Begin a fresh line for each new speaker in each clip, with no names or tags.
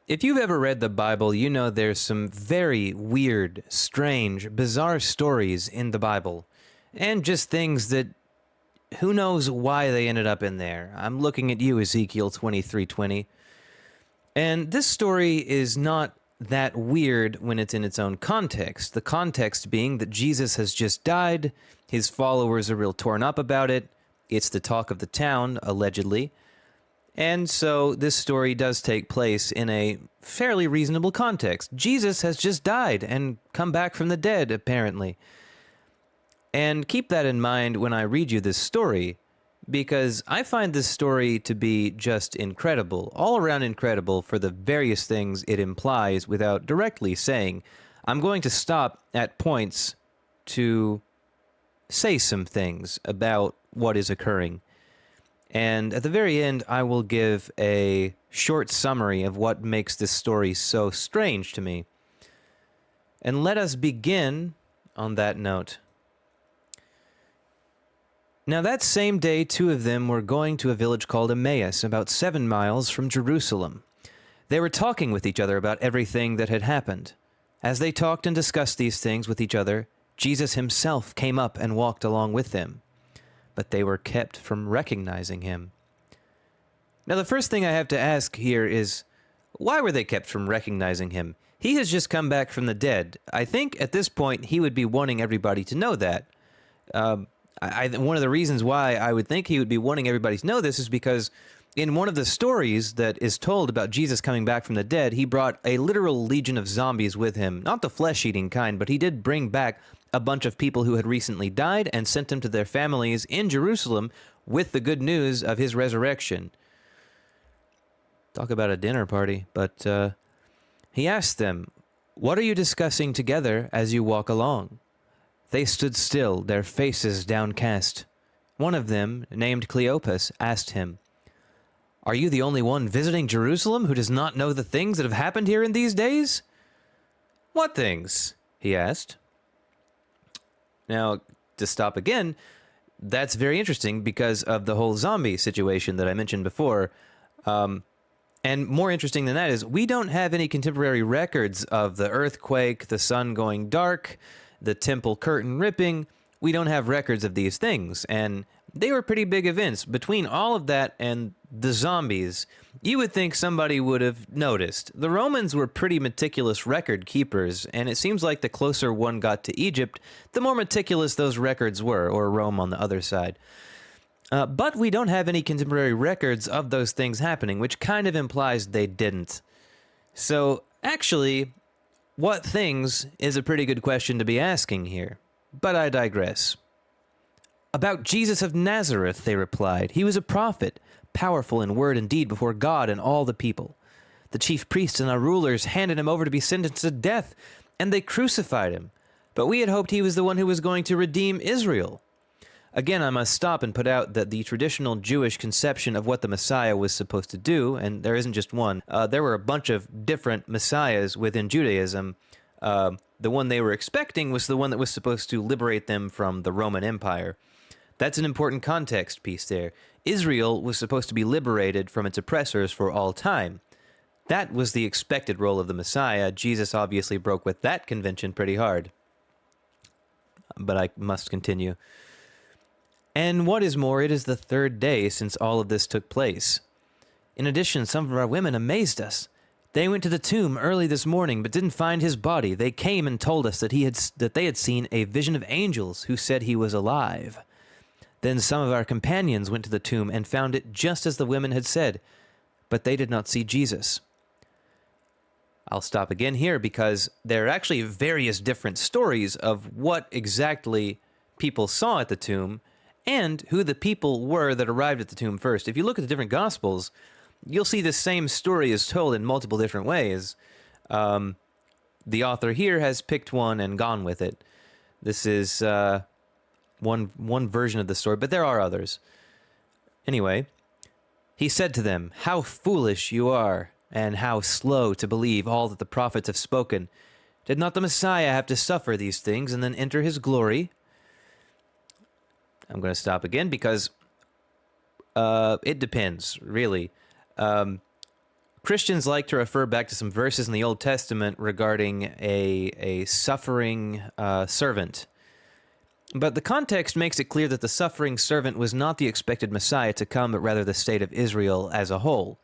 If you've ever read the Bible, you know there's some very weird, strange, bizarre stories in the Bible. And just things that who knows why they ended up in there. I'm looking at you, Ezekiel 23:20. And this story is not that weird when it's in its own context. The context being that Jesus has just died, his followers are real torn up about it, it's the talk of the town, allegedly. And so this story does take place in a fairly reasonable context. Jesus has just died and come back from the dead, apparently. And keep that in mind when I read you this story, because I find this story to be just incredible, all around incredible for the various things it implies without directly saying. I'm going to stop at points to say some things about what is occurring. And at the very end, I will give a short summary of what makes this story so strange to me. And let us begin on that note. Now that same day, two of them were going to a village called Emmaus, about 7 miles from Jerusalem. They were talking with each other about everything that had happened. As they talked and discussed these things with each other, Jesus himself came up and walked along with them. But they were kept from recognizing him. Now, the first thing I have to ask here is, why were they kept from recognizing him? He has just come back from the dead. I think at this point he would be wanting everybody to know that. One of the reasons why I would think he would be wanting everybody to know this is because in one of the stories that is told about Jesus coming back from the dead, he brought a literal legion of zombies with him. Not the flesh-eating kind, but he did bring back a bunch of people who had recently died and sent them to their families in Jerusalem with the good news of his resurrection. Talk about a dinner party. But he asked them, "What are you discussing together as you walk along?" They stood still, their faces downcast. One of them, named Cleopas, asked him, "Are you the only one visiting Jerusalem who does not know the things that have happened here in these days?" "What things?" he asked. Now, to stop again, that's very interesting because of the whole zombie situation that I mentioned before. And more interesting than that is we don't have any contemporary records of the earthquake, the sun going dark, the temple curtain ripping. We don't have records of these things, and they were pretty big events. Between all of that and the zombies, you would think somebody would have noticed. The Romans were pretty meticulous record keepers, and it seems like the closer one got to Egypt, the more meticulous those records were, or Rome on the other side. But we don't have any contemporary records of those things happening, which kind of implies they didn't. So, actually, what things is a pretty good question to be asking here. But I digress. "About Jesus of Nazareth," they replied. "He was a prophet, powerful in word and deed before God and all the people. The chief priests and our rulers handed him over to be sentenced to death, and they crucified him. But we had hoped he was the one who was going to redeem Israel." Again, I must stop and put out that the traditional Jewish conception of what the Messiah was supposed to do, and there isn't just one, there were a bunch of different messiahs within Judaism. The one they were expecting was the one that was supposed to liberate them from the Roman Empire. That's an important context piece there. Israel was supposed to be liberated from its oppressors for all time. That was the expected role of the Messiah. Jesus obviously broke with that convention pretty hard. But I must continue. "And what is more, it is the 3rd day since all of this took place. In addition, some of our women amazed us. They went to the tomb early this morning, but didn't find his body. They came and told us that they had seen a vision of angels who said he was alive. Then some of our companions went to the tomb and found it just as the women had said, but they did not see Jesus." I'll stop again here because there are actually various different stories of what exactly people saw at the tomb and who the people were that arrived at the tomb first. If you look at the different Gospels, you'll see the same story is told in multiple different ways. The author here has picked one and gone with it. This is one version of the story, but there are others. Anyway, he said to them, "How foolish you are, and how slow to believe all that the prophets have spoken. Did not the Messiah have to suffer these things and then enter his glory?" I'm going to stop again because it depends, really. Christians like to refer back to some verses in the Old Testament regarding a suffering servant. But the context makes it clear that the suffering servant was not the expected Messiah to come, but rather the state of Israel as a whole.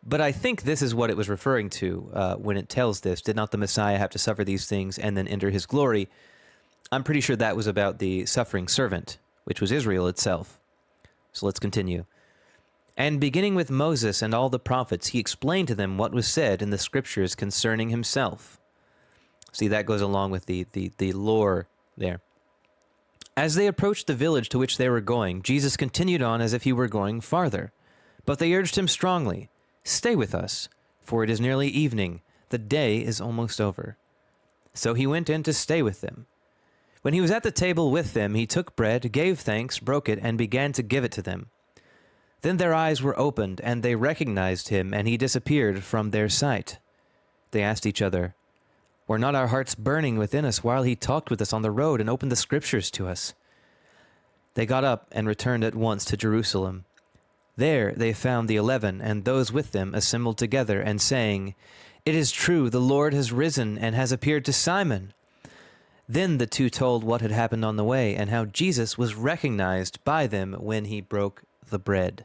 But I think this is what it was referring to when it tells this. Did not the Messiah have to suffer these things and then enter his glory? I'm pretty sure that was about the suffering servant, which was Israel itself. So let's continue. And beginning with Moses and all the prophets, he explained to them what was said in the scriptures concerning himself. See, that goes along with the lore there. As they approached the village to which they were going, Jesus continued on as if he were going farther. But they urged him strongly, "Stay with us, for it is nearly evening. The day is almost over." So he went in to stay with them. When he was at the table with them, he took bread, gave thanks, broke it, and began to give it to them. Then their eyes were opened, and they recognized him, and he disappeared from their sight. They asked each other, "Were not our hearts burning within us while he talked with us on the road and opened the scriptures to us?" They got up and returned at once to Jerusalem. There they found the 11 and those with them assembled together and saying, "It is true, the Lord has risen and has appeared to Simon." Then the two told what had happened on the way and how Jesus was recognized by them when he broke the bread.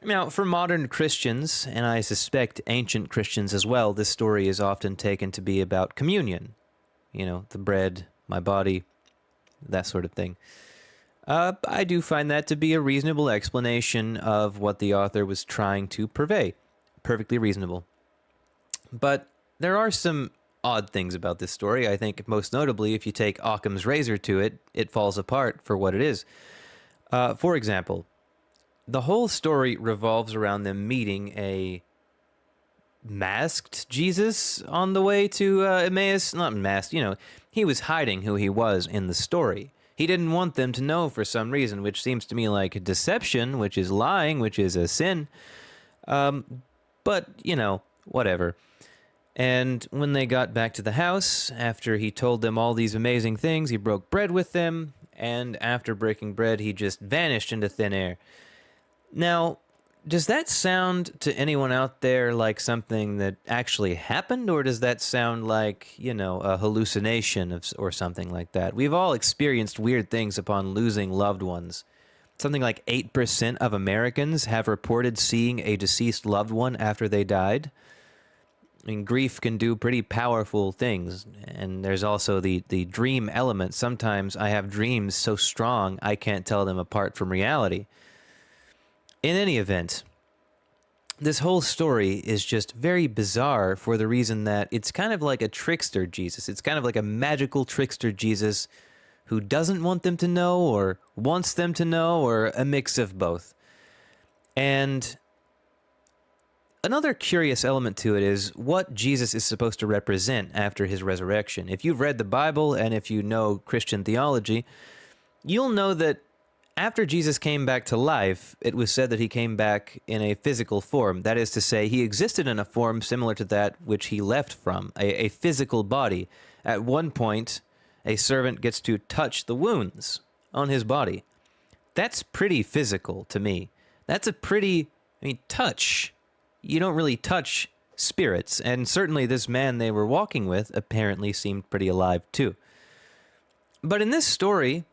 Now, for modern Christians, and I suspect ancient Christians as well, this story is often taken to be about communion. You know, the bread, my body, that sort of thing. I do find that to be a reasonable explanation of what the author was trying to purvey. Perfectly reasonable. But there are some odd things about this story. I think most notably, if you take Occam's razor to it, it falls apart for what it is. For example, the whole story revolves around them meeting a masked Jesus on the way to Emmaus. Not masked, he was hiding who he was in the story. He didn't want them to know for some reason, which seems to me like deception, which is lying, which is a sin. But, whatever. And when they got back to the house, after he told them all these amazing things, he broke bread with them, and after breaking bread, he just vanished into thin air. Now, does that sound to anyone out there like something that actually happened, or does that sound like, a hallucination or something like that? We've all experienced weird things upon losing loved ones. Something like 8% of Americans have reported seeing a deceased loved one after they died. I mean, grief can do pretty powerful things, and there's also the dream element. Sometimes I have dreams so strong I can't tell them apart from reality. In any event, this whole story is just very bizarre for the reason that it's kind of like a trickster Jesus. It's kind of like a magical trickster Jesus who doesn't want them to know or wants them to know, or a mix of both. And another curious element to it is what Jesus is supposed to represent after his resurrection. If you've read the Bible and if you know Christian theology, you'll know that after Jesus came back to life, it was said that he came back in a physical form. That is to say, he existed in a form similar to that which he left from, a physical body. At one point, a servant gets to touch the wounds on his body. That's pretty physical to me. That's a pretty, touch. You don't really touch spirits, and certainly this man they were walking with apparently seemed pretty alive too. But in this story,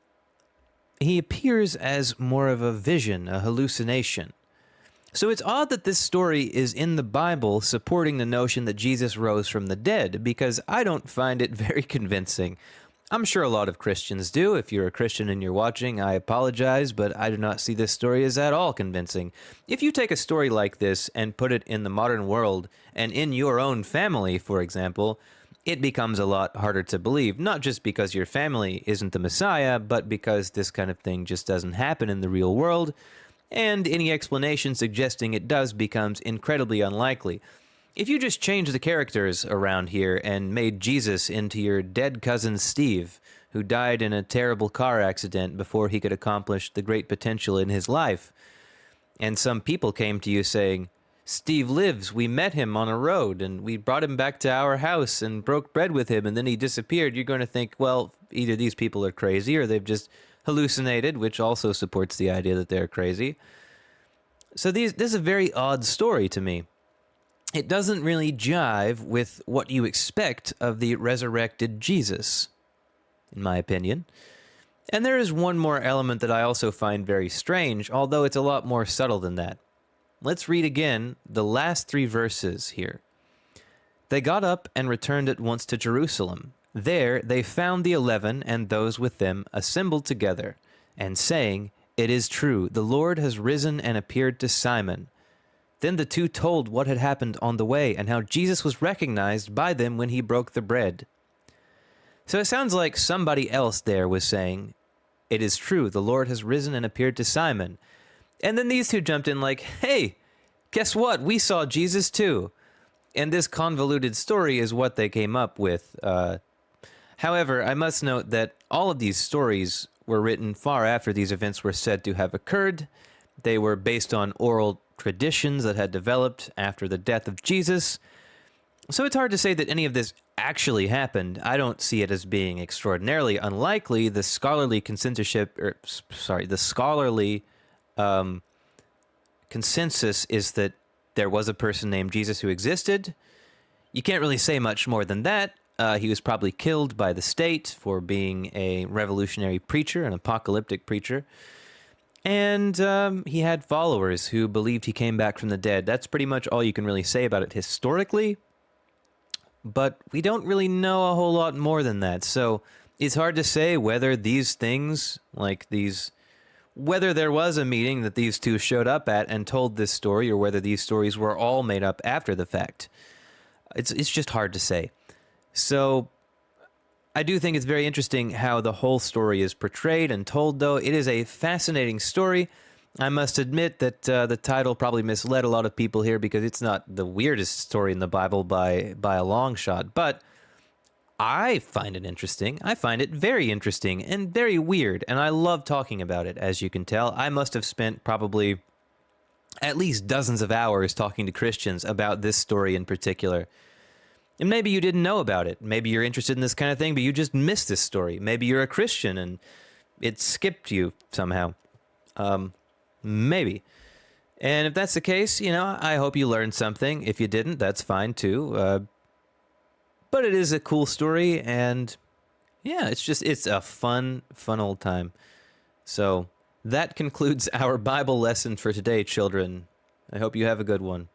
he appears as more of a vision, a hallucination. So it's odd that this story is in the Bible supporting the notion that Jesus rose from the dead, because I don't find it very convincing. I'm sure a lot of Christians do. If you're a Christian and you're watching, I apologize, but I do not see this story as at all convincing. If you take a story like this and put it in the modern world, and in your own family, for example, it becomes a lot harder to believe, not just because your family isn't the Messiah, but because this kind of thing just doesn't happen in the real world, and any explanation suggesting it does becomes incredibly unlikely. If you just change the characters around here and made Jesus into your dead cousin Steve, who died in a terrible car accident before he could accomplish the great potential in his life, and some people came to you saying, "Steve lives, we met him on a road, and we brought him back to our house and broke bread with him, and then he disappeared," you're going to think, well, either these people are crazy or they've just hallucinated, which also supports the idea that they're crazy. So this is a very odd story to me. It doesn't really jive with what you expect of the resurrected Jesus, in my opinion. And there is one more element that I also find very strange, although it's a lot more subtle than that. Let's read again the last 3 verses here. They got up and returned at once to Jerusalem. There they found the 11 and those with them assembled together, and saying, "It is true, the Lord has risen and appeared to Simon." Then the 2 told what had happened on the way and how Jesus was recognized by them when he broke the bread. So it sounds like somebody else there was saying, "It is true, the Lord has risen and appeared to Simon." And then these 2 jumped in like, "Hey, guess what? We saw Jesus too." And this convoluted story is what they came up with. However, I must note that all of these stories were written far after these events were said to have occurred. They were based on oral traditions that had developed after the death of Jesus. So it's hard to say that any of this actually happened. I don't see it as being extraordinarily unlikely. The scholarly consensus is that there was a person named Jesus who existed. You can't really say much more than that. He was probably killed by the state for being a revolutionary preacher, an apocalyptic preacher. And he had followers who believed he came back from the dead. That's pretty much all you can really say about it historically. But we don't really know a whole lot more than that. So it's hard to say whether these things, whether there was a meeting that these 2 showed up at and told this story, or whether these stories were all made up after the fact. It's just hard to say. So I do think it's very interesting how the whole story is portrayed and told, though. It is a fascinating story. I must admit that the title probably misled a lot of people here because it's not the weirdest story in the Bible by a long shot. But I find it interesting. I find it very interesting and very weird, and I love talking about it, as you can tell. I must have spent probably at least dozens of hours talking to Christians about this story in particular. And maybe you didn't know about it. Maybe you're interested in this kind of thing, but you just missed this story. Maybe you're a Christian and it skipped you somehow. Maybe. And if that's the case, I hope you learned something. If you didn't, that's fine too. But it is a cool story, and yeah, it's a fun old time. So that concludes our Bible lesson for today, children. I hope you have a good one.